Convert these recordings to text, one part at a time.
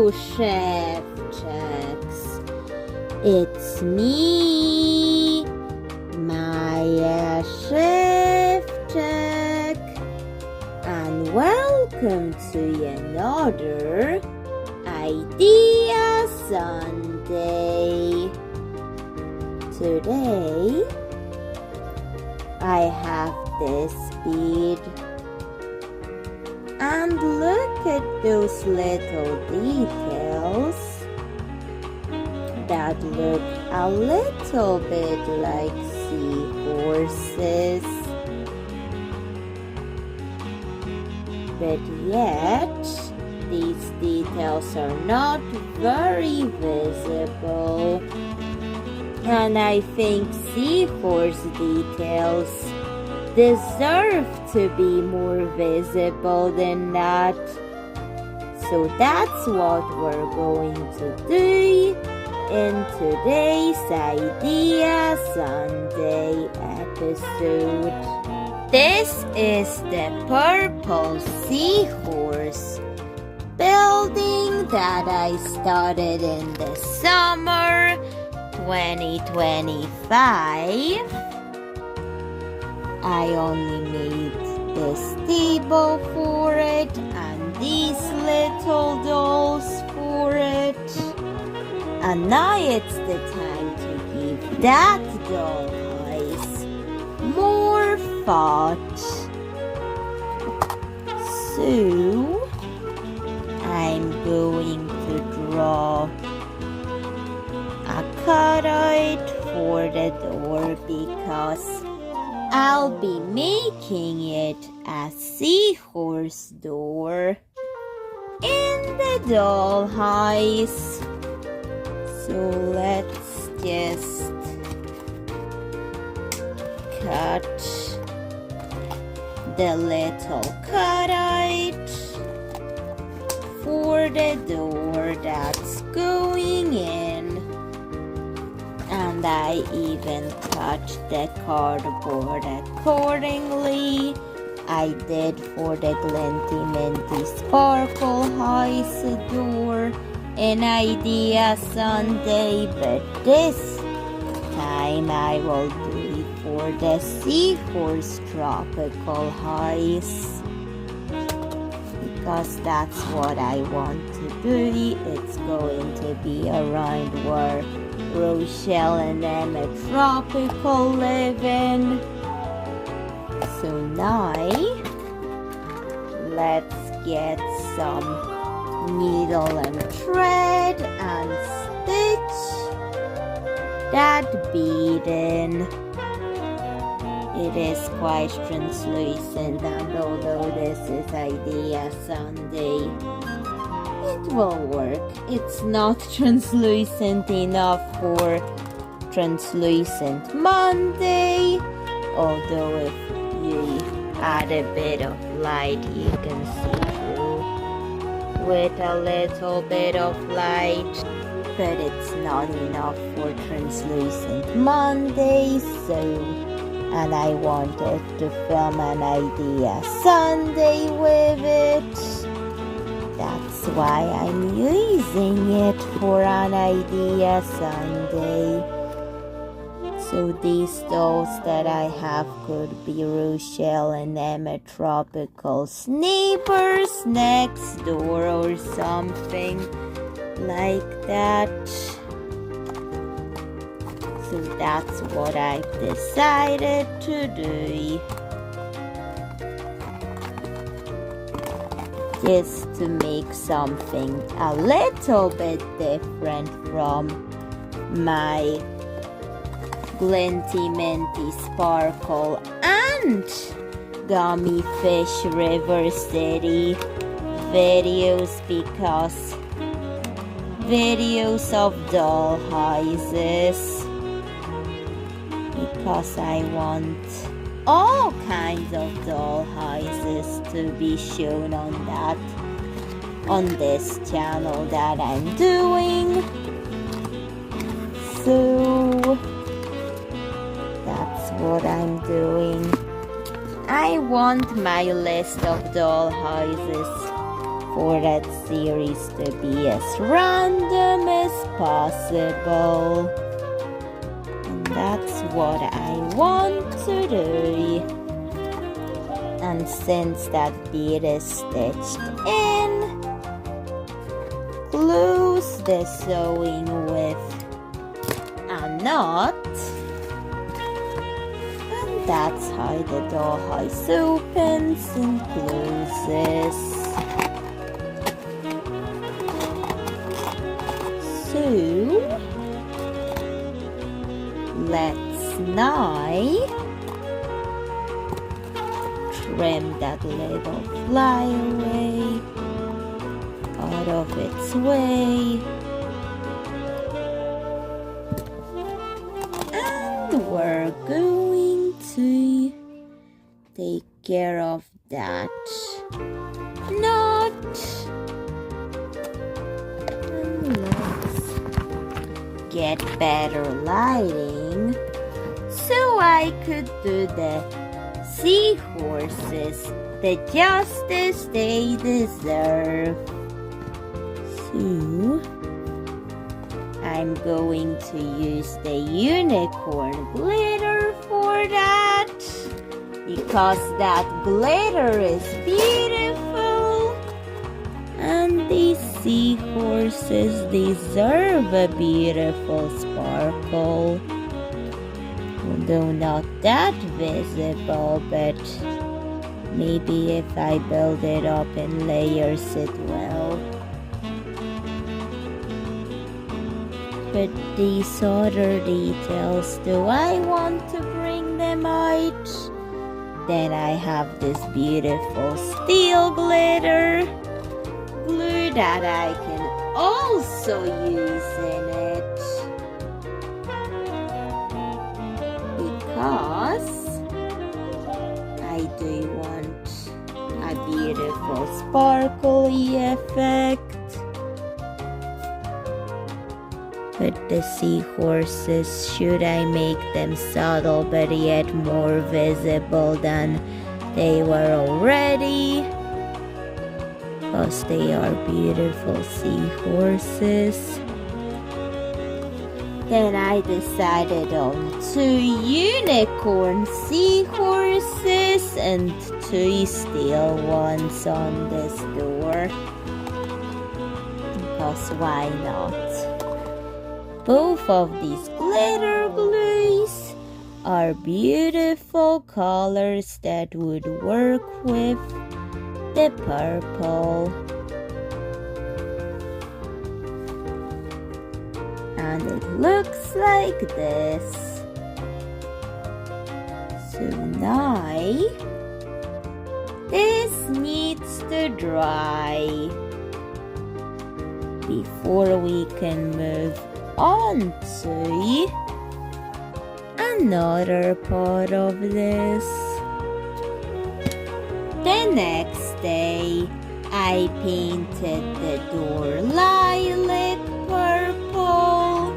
Hello, Chef Jax. It's me, Maya Chef Jack, and welcome to another Idea Sunday. Today, I have this bead. And look at those little details that look a little bit like seahorses, but yet these details are not very visible, and I think seahorse details deserve to be more visible than that. So that's what we're going to do in today's Idea Sunday episode. This is the purple seahorse building that I started in the summer 2025. I only made this table for it and these little dolls for it. And now it's the time to give that doll eyes more thought. So, I'm going to draw a cutout for the door because I'll be making it a seahorse door in the doll house. So let's just cut the little cutout for the door that's going in. And I even cut the cardboard accordingly. I did for the Glinty Minty Sparkle House door in Idea Sunday, but this time I will do it for the Seahorse Tropical House because that's what I want to do. It's going to be around where Rochelle and Emma Tropical living. So now let's get some needle and thread and stitch that bead in. It is quite translucent, and although this is Idea Sunday, it will work. It's not translucent enough for Translucent Monday, although if you add a bit of light you can see through with a little bit of light, but it's not enough for Translucent Monday. And I wanted to film an Idea Sunday with it. That's why I'm using it for an Idea Sunday. So these dolls that I have could be Rochelle and Emma Tropical's neighbors next door or something like that. So that's what I've decided to do. Just to make something a little bit different from my Glinty Minty Sparkle and Gummy Fish River City videos, because videos of doll houses, because I want all kinds of doll houses to be shown on this channel that I'm doing. So that's what I'm doing. I want my list of doll houses for that series to be as random as possible. And that's what I want to do. And since that bead is stitched in, close the sewing with a knot. And that's how the dollhouse opens and closes. So let's now trim that little flyaway out of its way, and we're going to take care of that knot. And let's get better lighting so I could do the seahorses the justice they deserve. So I'm going to use the unicorn glitter for that, because that glitter is beautiful and these seahorses deserve a beautiful sparkle. Although not that visible, but maybe if I build it up in layers it will. But these other details, do I want to bring them out? Then I have this beautiful steel glitter glue that I can also use in it. Because I do want a beautiful sparkly effect. But the seahorses, should I make them subtle but yet more visible than they were already? Because they are beautiful seahorses. Then I decided on 2 unicorn seahorses and 2 steel ones on this door. Because why not? Both of these glitter glues are beautiful colors that would work with the purple. And it looks like this. So now this needs to dry before we can move on to another part of this. The next day, I painted the door lilac purple,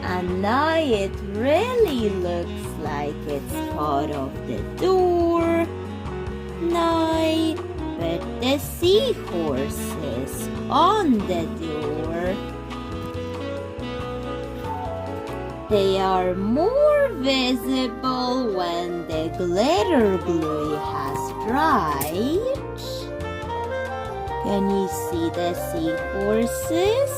and now it really looks like it's part of the door now. But the seahorses on the door, they are more visible when the glitter glue has dried. Can you see the seahorses?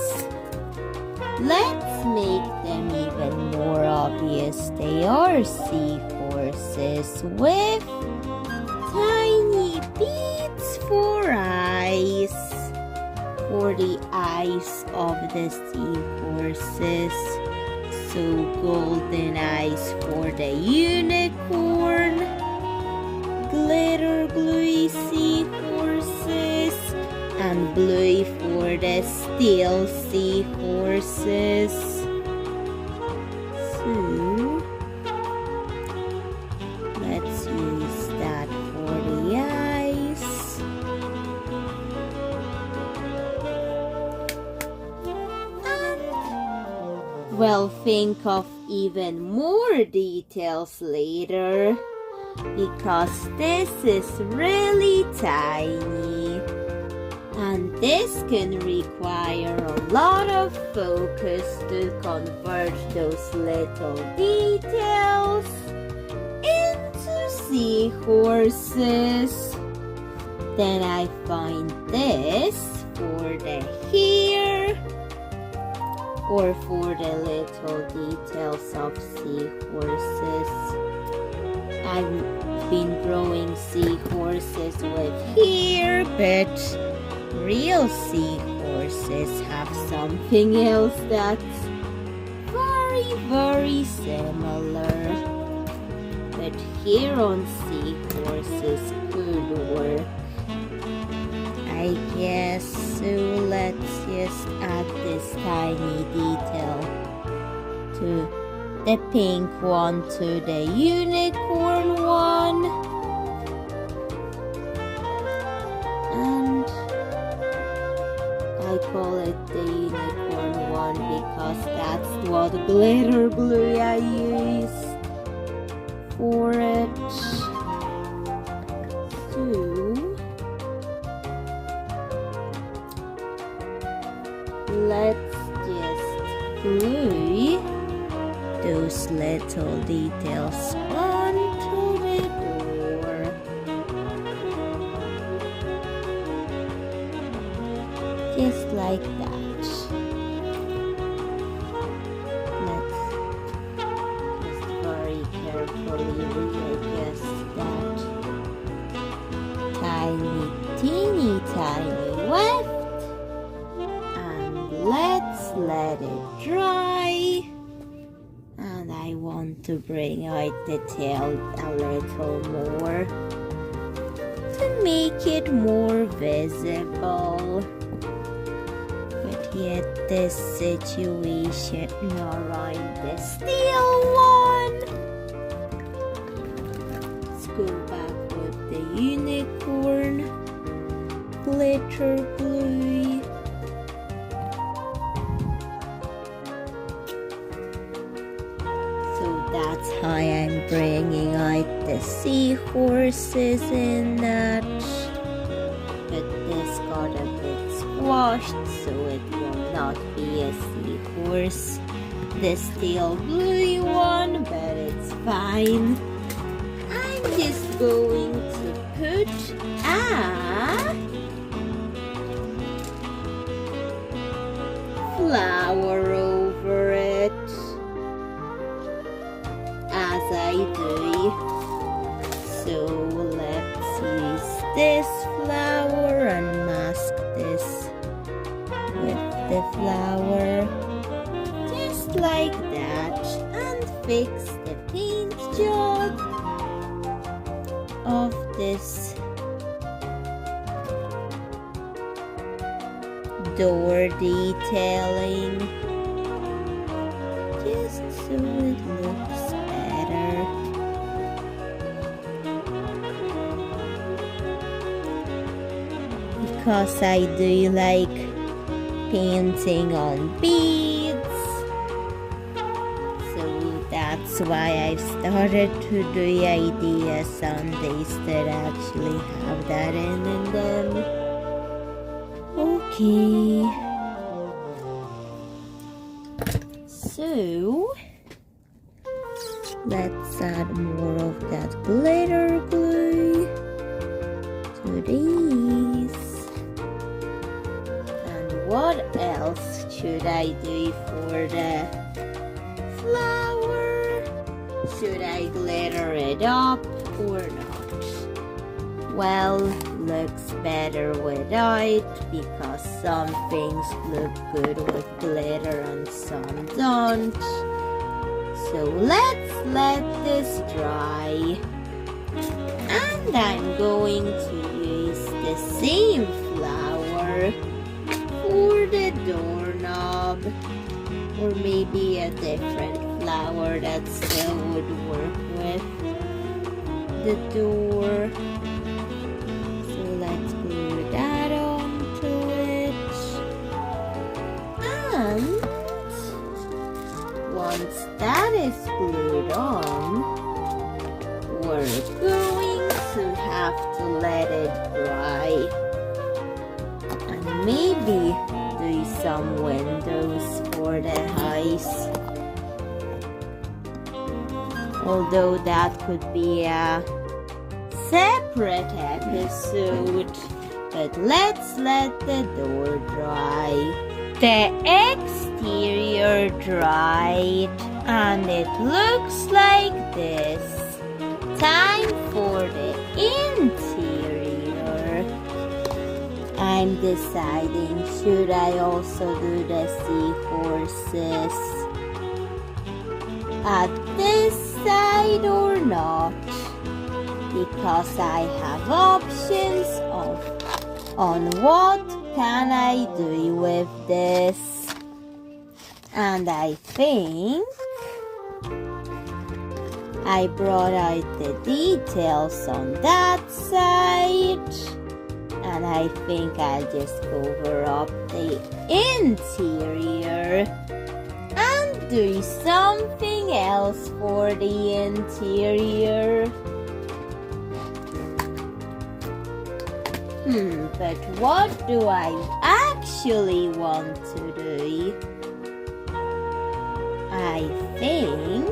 Let's make them even more obvious. They are seahorses with tiny beads for eyes. For the eyes of the seahorses. So golden eyes for the unicorn, glitter glue seahorses, and blue for the steel seahorses. So let's use that for the eyes. We'll think of even more details later, because this is really tiny. And this can require a lot of focus to convert those little details into seahorses. Then I find this for the hair or for the little details of seahorses. I've been drawing seahorses with hair, but real seahorses have something else that's very, very similar. But hair on seahorses could work, I guess. So let's just add this tiny detail to the pink one to the unicorn one. And I call it the unicorn one because that's what glitter glue I use for it. So let's just glue those little details onto the door. Just like that. Let's just very carefully readjust that teeny tiny weft. Let's let it dry, and I want to bring out the tail a little more to make it more visible. But yet this situation around the steel one. Let's go back with the unicorn glitter glue. That's how I'm bringing out the seahorses in that. But this got a bit squashed, so it will not be a seahorse. The steel blue one, but it's fine. I'm just going to put a flower over it. As I do. So let's use this flower and mask this with the flower, just like that, and fix the paint job of this door detailing, just so it looks better. Because I do like painting on beads, so that's why I've started to do idea Sundays that actually have that in them. Okay, so let's add more of that glitter glue to these. And what else should I do for the flower? Should I glitter it up or not? Well, looks better without, because some things look good with glitter and some don't. So let's let this dry. And I'm going to use the same flower for the doorknob, or maybe a different flower that still would work with the door. So let's glue that onto it. And once that is glued on, we're going to have to let it dry. And maybe do some windows for the house. Although that could be a separate episode. But let's let the door dry. The exterior dried and it looks like this. Time for the interior. I'm deciding, should I also do the seahorses at this side or not? Because I have options on what can I do with this. And I think I brought out the details on that side. And I think I'll just cover up the interior and do something else for the interior. But what do I actually want to do? I think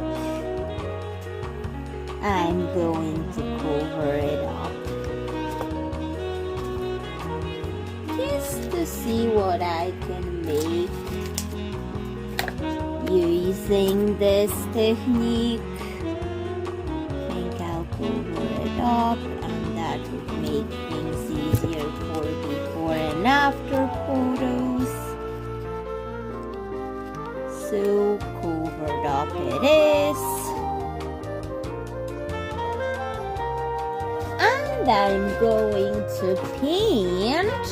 I'm going to cover it up. Just to see what I can make using this technique. I think I'll cover it up, and that would make things easier for before and after photos. So covered up it is. And I'm going to paint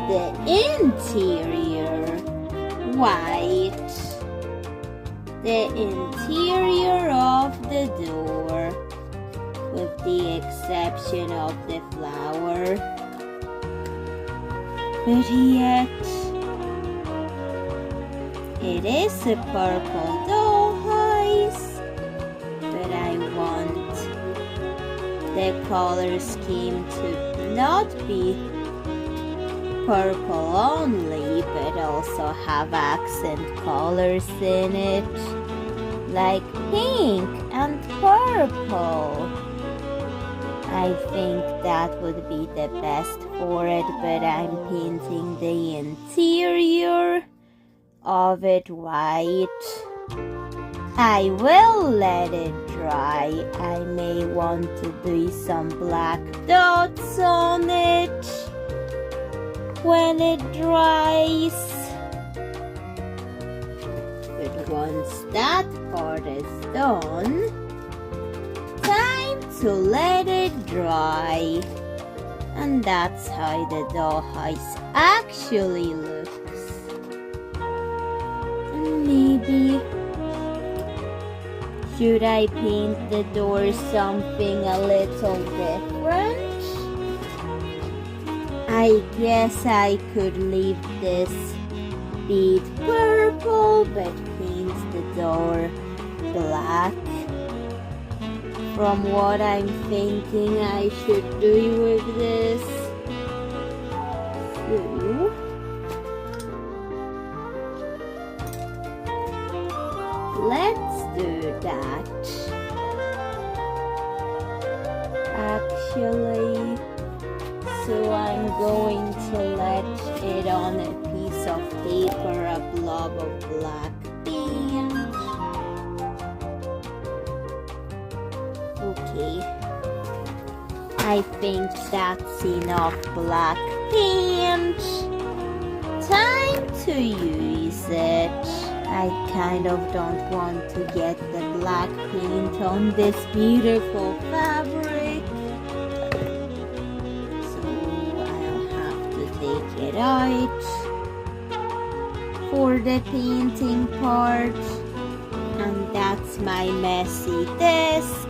the interior white. The interior of the door, with the exception of the flower. But yet, it is a purple dollhouse, but I want the color scheme to not be purple only, but also have accent colors in it, like pink and purple. I think that would be the best for it, but I'm painting the interior of it white. I will let it dry. I may want to do some black dots on it when it dries. But once that part is done, time to let it dry. And that's how the dollhouse actually looks. And maybe should I paint the door something a little different? I guess I could leave this bead purple but paint the door black. From what I'm thinking I should do with this. So, let's do that. Actually, so I'm going to let it on a piece of paper, a blob of black paint. Okay, I think that's enough black paint. Time to use it. I kind of don't want to get the black paint on this beautiful fabric. Take it out for the painting part, and that's my messy desk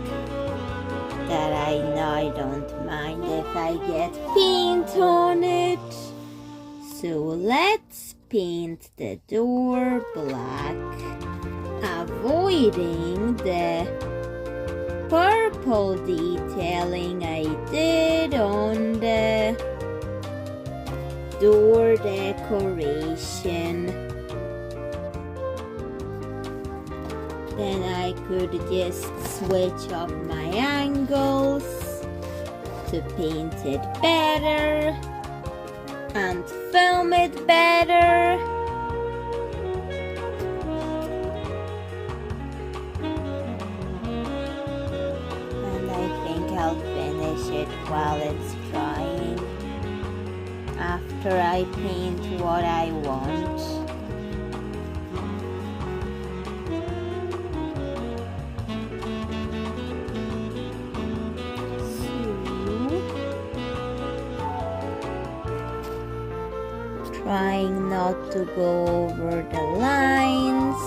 that I know I don't mind if I get paint on it. So let's paint the door black, avoiding the purple detailing I did on the door decoration. Then I could just switch up my angles to paint it better and film it better. And I think I'll finish it while it's drying after I paint what I want. Trying not to go over the lines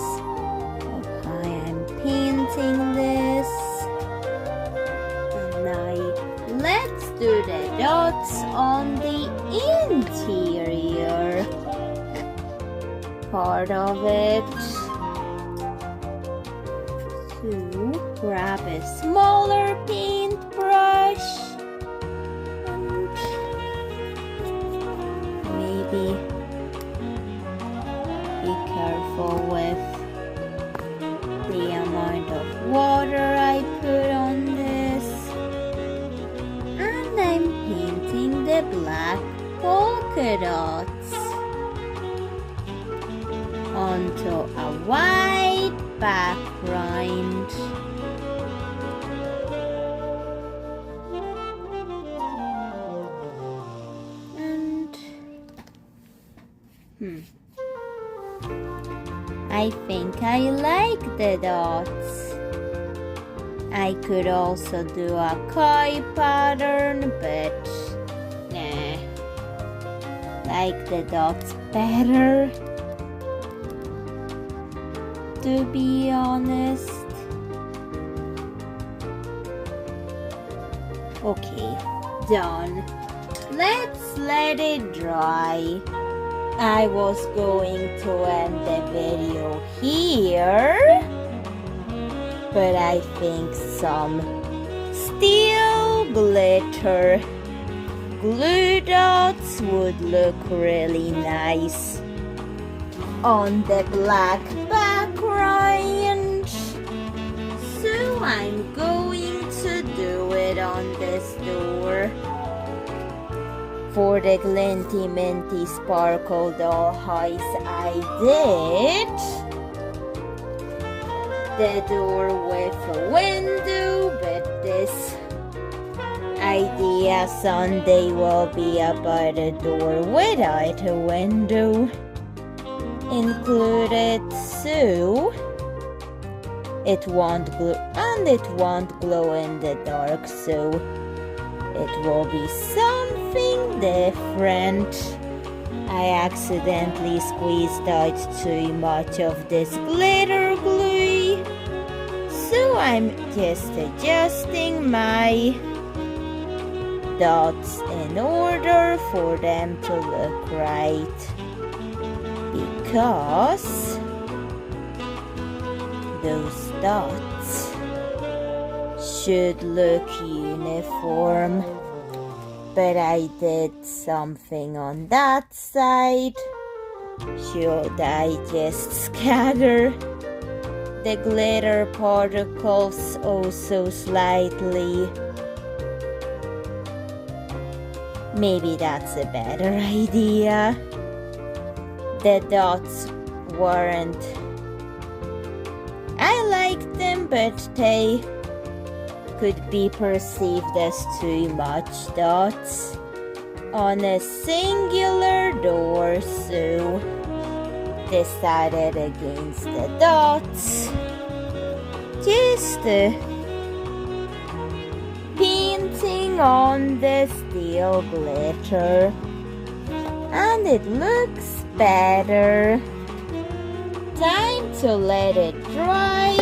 of how I'm painting this. And now let's do the dots on the interior part of it. So grab a smaller paintbrush and maybe be careful with the amount of water I put on this. And I'm painting the black polka dots onto a white background. And I think I like the dots. I could also do a koi pattern, but nah, like the dots better, to be honest. Okay, done. Let's let it dry. I was going to end the video here, but I think some steel glitter glue dots would look really nice on the black background. So I'm going to do it on this door. For the glinty minty sparkle doll house I did the door with a window, but this idea Sunday will be about a door without a window included, so it won't glow in the dark, so it will be something different. I accidentally squeezed out too much of this glitter glue, so I'm just adjusting my dots in order for them to look right, because those dots should look uniform. But I did something on that side. Should I just scatter the glitter particles oh so slightly? Maybe that's a better idea. The dots weren't... I liked them, but they could be perceived as too much dots on a singular door, so decided against the dots. Just painting on the steel glitter, and it looks better. Time to let it dry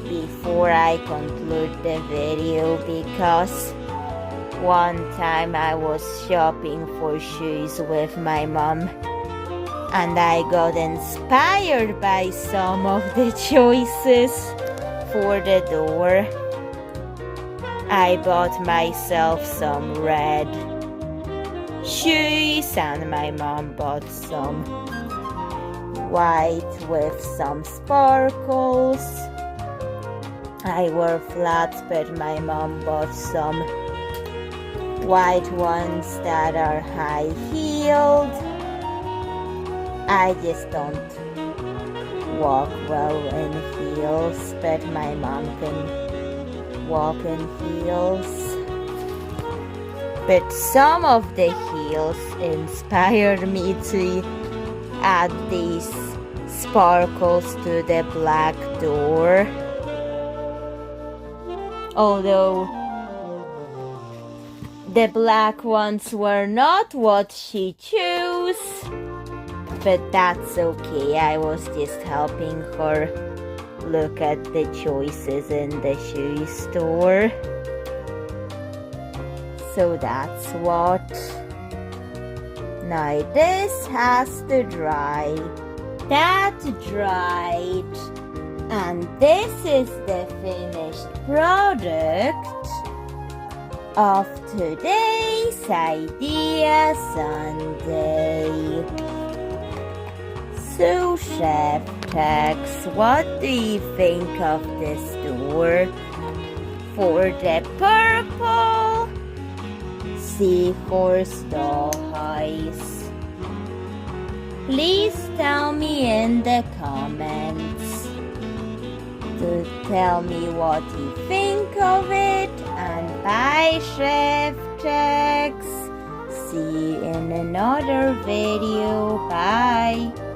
before I conclude the video, because one time I was shopping for shoes with my mom and I got inspired by some of the choices for the door. I bought myself some red shoes, and my mom bought some white with some sparkles. I wore flats, but my mom bought some white ones that are high-heeled. I just don't walk well in heels, but my mom can walk in heels. But some of the heels inspired me to add these sparkles to the black door. Although the black ones were not what she chose, but that's okay. I was just helping her look at the choices in the shoe store. So that's what. Now this has to dry. That dried. And this is the finished product of today's Idea Sunday. So Chef Tex, what do you think of this store for the purple Seahorse doll house? Please tell me in the comments to tell me what you think of it, and bye Chef Tex. See you in another video. Bye.